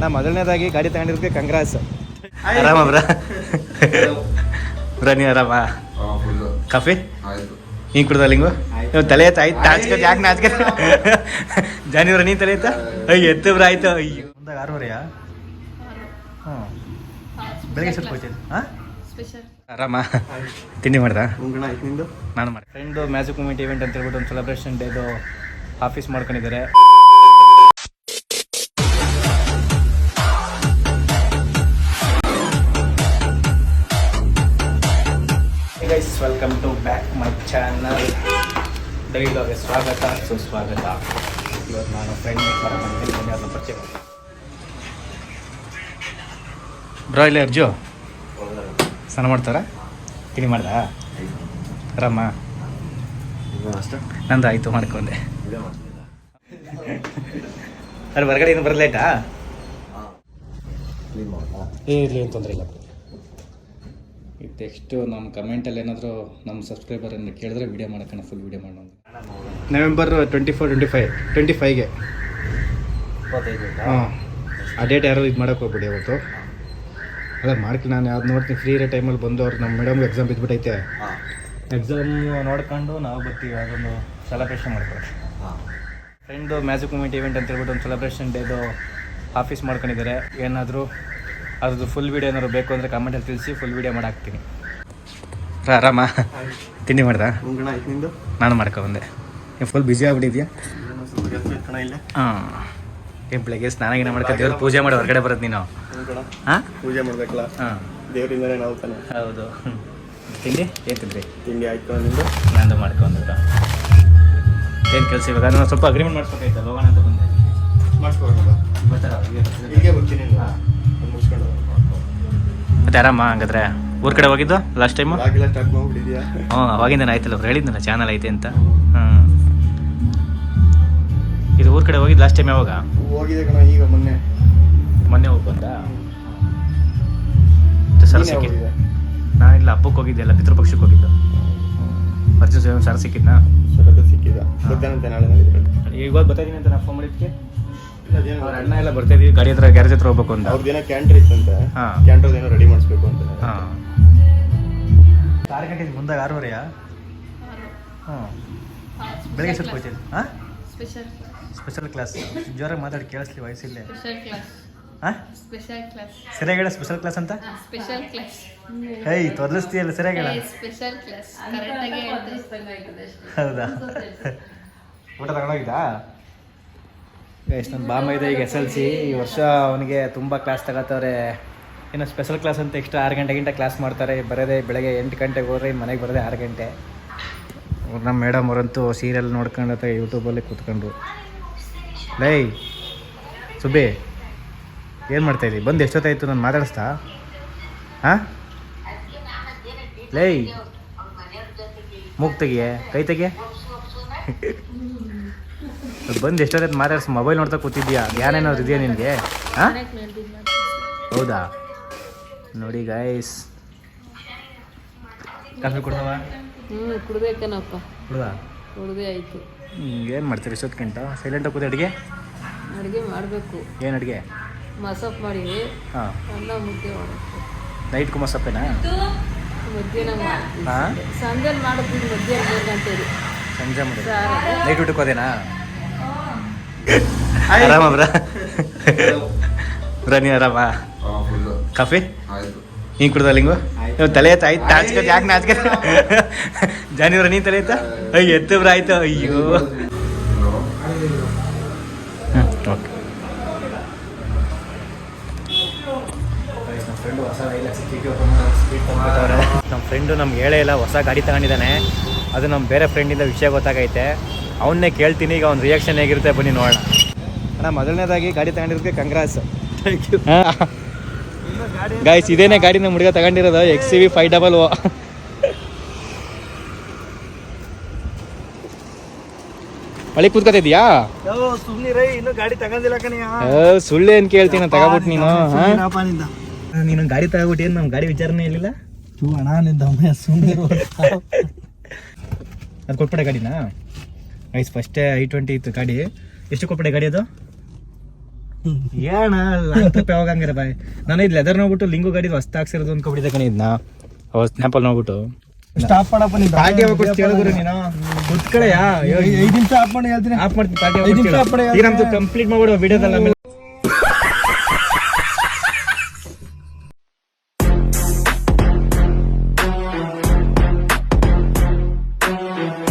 ಅಣ್ಣ ಮೊದಲನೇದಾಗಿ ಗಾಡಿ ತಗೊಂಡಿರೋದಕ್ಕೆ ಕಂಗ್ರಾಸ್. ಆರಾಮ ಬ್ರ ನೀವು ಆರಾಮ? ಕಾಫಿ ಹಿಂಗೆ ಕುಡ್ದಲ್ಲಿಂಗು ತಲೆ ಆಯ್ತು ಆಯ್ತು ನಾಚ್ಕ ಯಾಕೆ ನಾಚ್ಕ ಜಾನಿವ್ರ ನೀನು ತಲೆ ಆಯ್ತಾ? ಅಯ್ಯ ಎತ್ತು ಬ್ರ ಆಯ್ತು. ಅಯ್ಯೋ ಮುಂದಾಗ 6:30 ಹಾಂ ಬೆಳಗ್ಗೆ ಸ್ವಲ್ಪ ಹೋಗ್ತೀನಿ. ಹಾಂ ಆರಾಮ ತಿಂಡಿ ಮಾಡ್ದಾ? ನಿಂದು ನಾನು ಮಾಡಿ ಫ್ರೆಂಡು ಮ್ಯಾಜಿಕ್ ಮೂಮೆಂಟ್ ಇವೆಂಟ್ ಅಂತ ಹೇಳ್ಬಿಟ್ಟು ಒಂದು ಸೆಲೆಬ್ರೇಷನ್ ಡೇದು ಆಫೀಸ್ ಮಾಡ್ಕೊಂಡಿದ್ದಾರೆ. Guys welcome to back my channel. ಡೈಲಾಗೆ ಸ್ವಾಗತ ಸುಸ್ವಾಗತ. ಇವತ್ತು ನಾನು ಫ್ರೆಂಡ್ ಮೀಟ್ ಮಾಡ್ಕೊಂಡಿದ್ದೀನಿ. ಅದನ್ನ ಪರಿಚಯ ಮಾಡಿ ಬ್ರೋ. ಇಲ್ಲ ಅರ್ಜು ಸ್ನಾನ ಮಾಡ್ತಾರ? ತಿಂಡಿ ಮಾಡ್ದಾ? ಆರಾಮ? ನಂದು ಆಯಿತು ಮಾಡ್ಕೊಂಡೆ. ಅದು ಹೊರಗಡೆ ಏನು ಬರಲೇಟಾ? ಇರಲಿ ಏನು ತೊಂದರೆ ಇಲ್ಲ. ಇದು ನೆಕ್ಸ್ಟು ನಮ್ಮ ಕಮೆಂಟಲ್ಲಿ ಏನಾದರೂ ನಮ್ಮ ಸಬ್ಸ್ಕ್ರೈಬರ್ ಏನು ಕೇಳಿದ್ರೆ ವೀಡಿಯೋ ಮಾಡೋಣ, ಫುಲ್ ವೀಡಿಯೋ ಮಾಡೋಣ. ನವೆಂಬರ್ 24-25ಗೆ ಹಾಂ ಆ ಡೇಟ್ ಯಾರು ಇದು ಮಾಡೋಕೆ ಹೋಗ್ಬಿಡಿ ಅವತ್ತು. ಅಲ್ಲ ಮಾಡ್ತೀನಿ ನಾನು ಯಾವ್ದು ನೋಡ್ತೀನಿ ಫ್ರೀ ಇರೋ ಟೈಮಲ್ಲಿ ಬಂದು ಅವ್ರು ನಮ್ಮ ಮೇಡಮ್ಗೆ ಎಕ್ಸಾಮ್ ಬಿದ್ದುಬಿಟ್ಟೈತೆ. ಎಕ್ಸಾಮ್ ನೋಡ್ಕೊಂಡು ನಾವು ಬರ್ತೀವಿ, ಅದೊಂದು ಸೆಲೆಬ್ರೇಷನ್ ಮಾಡ್ಕೊಳ್ಳಿ. ಫ್ರೆಂಡು ಮ್ಯಾಜಿಕ್ ಮೂಮೆಂಟ್ ಇವೆಂಟ್ ಅಂತ ಹೇಳ್ಬಿಟ್ಟು ಒಂದು ಸೆಲೆಬ್ರೇಷನ್ ಡೇದು ಆಫೀಸ್ ಮಾಡ್ಕೊಂಡಿದ್ದಾರೆ. ಏನಾದರೂ ಅದ್ರದ್ದು ಫುಲ್ ವೀಡಿಯೋ ಏನಾದ್ರು ಬೇಕು ಅಂದರೆ ಕಮೆಂಟಲ್ಲಿ ತಿಳಿಸಿ, ಫುಲ್ ವೀಡಿಯೋ ಮಾಡಾಕ್ತೀನಿ. ಆರಾಮ? ತಿಂಡಿ ಮಾಡ್ದಾ? ನಿಂದು ನಾನು ಮಾಡ್ಕೊಂಬಂದೆ. Full busy ಆಗ್ಬಿಟ್ಟಿದ್ಯಾ? ಹಾಂ ಏನು ಬೆಳಗ್ಗೆ ಸ್ನಾನ ಗಿನ ಮಾಡ್ಕೊ ದೇವ್ರ ಪೂಜೆ ಮಾಡಿ ಹೊರಗಡೆ ಬರೋದು ನೀನು? ಹಾಂ ಪೂಜೆ ಮಾಡಬೇಕಲ್ಲ. ಹಾಂ ದೇವರಿಂದನೇ ನಾವು ತಾನೆ. ಹೌದು. ತಿಂಡಿ ಏನು ತಿಂದ್ರಿ? ತಿಂಡಿ ಆಯ್ತು. ನಿಂದು? ನಂದು ಮಾಡ್ಕೊಂಡ್ರ ಏನು ಕೆಲಸ ಇವಾಗ? ನಾನು ಸ್ವಲ್ಪ ಅಗ್ರಿಮೆಂಟ್ ಮಾಡಿಸ್ಬೇಕಾಯ್ತಲ್ಲ, ಹೋಗೋಣ ಅಂತ ಬಂದೆ. ಮಾಡಿಸ್ಕೊಡೋಣ ಬರ್ತಾರ? ಹೀಗೆ ಬರ್ತೀನಿ. ಹಾಂ ಮುಗಿಸ್ಕೊಂಡು ಮತ್ತೆ ಆರಾಮ? ಹಂಗಾದ್ರೆ ಊರ ಕಡೆ ಹೋಗಿದ್ದು ಲಾಸ್ಟ್ ಟೈಮು? ಹ್ಞೂ ಅವಾಗಿಂದ ಆಯ್ತಲ್ಲ, ಅವ್ರು ಹೇಳಿದ್ನಲ್ಲ ಚಾನಲ್ ಐತೆ ಅಂತ. ಹ್ಞೂ ಇದು ಊರ ಕಡೆ ಹೋಗಿದ್ದು ಲಾಸ್ಟ್ ಟೈಮ್ ಯಾವಾಗ ಹೋಗಿದೆ ಕಣ? ಈಗ ಮೊನ್ನೆ ಹೋಗಿ ಬಂದ ಸರ್ ಸಿಕ್ಕಿದ್ದೆ. ನಾನಿಲ್ಲ ಹಬ್ಬಕ್ಕೆ ಹೋಗಿದ್ದೆ, ಎಲ್ಲ ಪಿತೃಪಕ್ಷಕ್ಕೆ ಹೋಗಿದ್ದು. ಅರ್ಜುನ್ ಸರ್ ಸಿಕ್ಕಿದ್ನಾ? ಸಿಕ್ಕಿದ್ದ ಇವಾಗ ಬರ್ತಾಯಿದ್ದೀನಿ ಅಂತ ನಾನು ಫೋನ್ ಮಾಡಿದ್ದಕ್ಕೆ ಅವ್ರ ಅಣ್ಣ ಎಲ್ಲ ಬರ್ತಾ ಇದೀವಿ, ಗಾಡಿ ಹತ್ರ ಗ್ಯಾರೇಜ್ ಹತ್ರ ಹೋಗ್ಬೇಕು ಅಂತ. ಅವ್ರದ್ದೇನೋ ಕ್ಯಾಂಟರ್ ಇತ್ತಂತೆ. ಹಾಂ ಕ್ಯಾಂಟರ್ ಏನೋ ರೆಡಿ ಮಾಡಿಸ್ಬೇಕು ಅಂತ. ಹಾಂ 6 ಗಂಟೆಗೆ ಮುಂದಾಗ 6:30 ಹಾಂ ಬೆಳಗ್ಗೆ ಸ್ವಲ್ಪ ಹೋಗ್ತೀನಿ. ಹಾಂ ಸ್ಪೆಷಲ್ ಕ್ಲಾಸ್ ಜೋರಾಗಿ ಮಾತಾಡಿ ಕೇಳಿಸ್ಲಿ, ವಯಸ್ಸಿಲ್ಲೇ. ಹಾಂ ಸರಿಯಾಗಿ ಹೇಳ ಸ್ಪೆಷಲ್ ಕ್ಲಾಸ್ ಅಂತ. ಏಯ್ ತೊದಲಿಸ್ತೀಯಲ್ಲ ಸರಿಯಾಗಿ ಹೇಳ. ಹೌದಾ? ಊಟ ತಗೊಂಡೋಗಿದ್ದಾ? ಎಷ್ಟು ನನ್ನ ಬಾಮ ಇದೆ ಈಗ SLC ಈ ವರ್ಷ. ಅವನಿಗೆ ತುಂಬ ಕ್ಲಾಸ್ ತಗೋತವ್ರೆ. ಇನ್ನು ಸ್ಪೆಷಲ್ ಕ್ಲಾಸ್ ಅಂತ ಎಕ್ಸ್ಟ್ರಾ 6 ಗಂಟೆಗಿಂತ ಕ್ಲಾಸ್ ಮಾಡ್ತಾರೆ. ಬರೋದೇ ಬೆಳಗ್ಗೆ 8 ಗಂಟೆಗೆ ಹೋದ್ರೆ ಮನೆಗೆ ಬರೋದೇ 6 ಗಂಟೆ. ನಮ್ಮ ಮೇಡಮ್ ಅವರಂತೂ ಸೀರಿಯಲ್ ನೋಡ್ಕೊಂಡು ಯೂಟ್ಯೂಬಲ್ಲಿ ಕೂತ್ಕೊಂಡ್ರು. ಲೈ ಸುಬ್ಬಿ ಏನು ಮಾಡ್ತಾಯಿದ್ದಿ? ಬಂದು ಎಷ್ಟೊತ್ತಾಯಿತು? ನಾನು ಮಾತಾಡಿಸ್ತಾ? ಹಾಂ ಲೈ ಮೂಗ್ ತೆಗಿಯೇ, ಕೈ ತೆಗಿಯೇ. ಬಂದು ಎಷ್ಟೊತ್ತಾಯ್ತು ಮಾತಾಡ್ಸಿ? ಮೊಬೈಲ್ ನೋಡ್ತಾ ಕೂತಿದ್ಯಾ? ಏನೇನಾದ್ರು ಇದೆಯಾ ನಿನಗೆ? ಹಾಂ ಹೌದಾ? ನೋಡಿ ಗೈಸ್ ಕಾಫಿ ಕೊಡ್ದವ? ಕುಡ್ಬೇಕನಪ್ಪ. ಕುಡ್ದಾ? ಕುಡ್ದೇ ಆಯಿತು. ಏನು ಮಾಡ್ತೀರಿ ಇಷ್ಟೊತ್ತು ಗಂಟ ಸೈಲೆಂಟಾಗಿ ಕೂತು? ಅಡುಗೆ ಮಾಡಬೇಕು. ಏನು ಅಡುಗೆ? ಮಸಪ್ ಮಾಡಿ. ಹಾಂ ಅನ್ನ ಮುದ್ದೆ ಮಾಡಬೇಕು. ನೈಟ್ಗೂ ಮಸಪ್ಪೇನಾ? ಮಧ್ಯಾಹ್ನ ಮಾಡ್ತೀವಿ. ಹಾಂ ಸಂಜೆಲಿ ಮಾಡಿದ್ವಿ. ಮಧ್ಯಾಹ್ನ 3 ಗಂಟೆಗೆ ಸಂಜೆ ಮಾಡಿ ನೈಟ್ ಊಟಕ್ಕೆ ಹೋದೇನಾ? ಆರಾಮ ಬ್ರ ನೀವು ಆರಾಮ? ಕಾಫಿ ಹಿಂಗೆ ಕುಡ್ದಲ್ಲಿಂಗು ತಲೆ ಆಯ್ತು ಆಯ್ತು ನಾಚ್ಕ ಯಾಕೆ ನಾಚ್ಕ ಜಾನಿವ್ರ ನೀನು ತಲೆ ಆಯ್ತಾ? ಅಯ್ಯ ಎತ್ತು ಬ್ರ ಆಯ್ತು. ಅಯ್ಯೋ ಓಕೆ. ನಮ್ಮ ಫ್ರೆಂಡು ನಮ್ಗೆ ಹೇಳೇ ಇಲ್ಲ, ಹೊಸ ಗಾಡಿ ತಗೊಂಡಿದ್ದಾನೆ. ಅದು ನಮ್ಮ ಬೇರೆ ಫ್ರೆಂಡಿಂದ ವಿಷಯ ಗೊತ್ತಾಗೈತೆ. ಅವನ್ನೇ ಕೇಳ್ತೀನಿ ಈಗ, ಅವ್ನ ರಿಯಾಕ್ಷನ್ ಹೇಗಿರುತ್ತೆ ಬನ್ನಿ ನೋಡೋಣ. ಅಣ್ಣ ಮೊದಲನೇದಾಗಿ ಗಾಡಿ ತಗೊಂಡಿರೋದಕ್ಕೆ ಕಂಗ್ರಾಸ್. Thank you guys. ಇದೇನೇ ಗಾಡಿ ನಮ್ಮ ಹುಡುಗ ತಗೊಂಡಿರೋದು XCV 500. ಮಳೆ ಕೂತ್ಕೊತಿದ್ಯಾ? ಇನ್ನು ಗಾಡಿ ತಗೊಂಡಿಲ್ಲ ಕಣಿಯ. ಸುಳ್ಳು ಏನು ಕೇಳ್ತೀನಿ, ತಗೋಬಿಟ್ಟು ನೀನು. ನೀನು ಗಾಡಿ ತಗೋಬಿಟ್ಟು ಏನು ನಮ್ಮ ಗಾಡಿ ವಿಚಾರನೇ ಇರಲಿಲ್ಲ. ಅದು ಕೊಟ್ಬಿಟ್ಟೆ ಗಾಡಿನಾ? ಗೈಸ್ ಫಸ್ಟೇ i20 ಇತ್ತು ಗಾಡಿ. ಎಷ್ಟು ಕೊಟ್ಬಿಟ್ಟೆ ಗಾಡಿ ಅದು? ಏನ ಯಾವಾಗ ಹಂಗಾರೆ ಬಾಯ್ ನಾನು ಇದು ಲೆದರ್ ನೋಡ್ಬಿಟ್ಟು ಲಿಂಗು ಗಾಡಿ ಹೊಸ್ತ ಹಾಕ್ಸಿರೋದು ಅನ್ಕೊಬಿಟ್ಟಿದ್ದೆ ಕಣಿ ಇದನ್ನ ಸ್ನ್ಯಾಪಲ್ಲಿ ನೋಡ್ಬಿಟ್ಟು ಸ್ಟಾಪ್ ಮಾಡಪ್ಪ ನೀನು ಪಾರ್ಟಿ ಯಾವಾಗ ಕೊಡ್ತೀವಿ ಹೇಳಿದ್ರು ನೀನು ಕುತ್ಕಳೆಯಾ 5 ನಿಮಿಷ ಆಫ್ ಮಾಡಿ ಹೇಳ್ತೀನಿ ಆಫ್ ಮಾಡ್ತೀನಿ ಪಾರ್ಟಿ ಯಾವಾಗ ಐದು ನಿಮಿಷ ಕೊಡ್ತೀವಿ? ಈಗ ನಮ್ದು ಕಂಪ್ಲೀಟ್ ಮಾಡ್ಬಿಡು ವಿಡಿಯೋದಲ್ಲಿ ಆಮೇಲೆ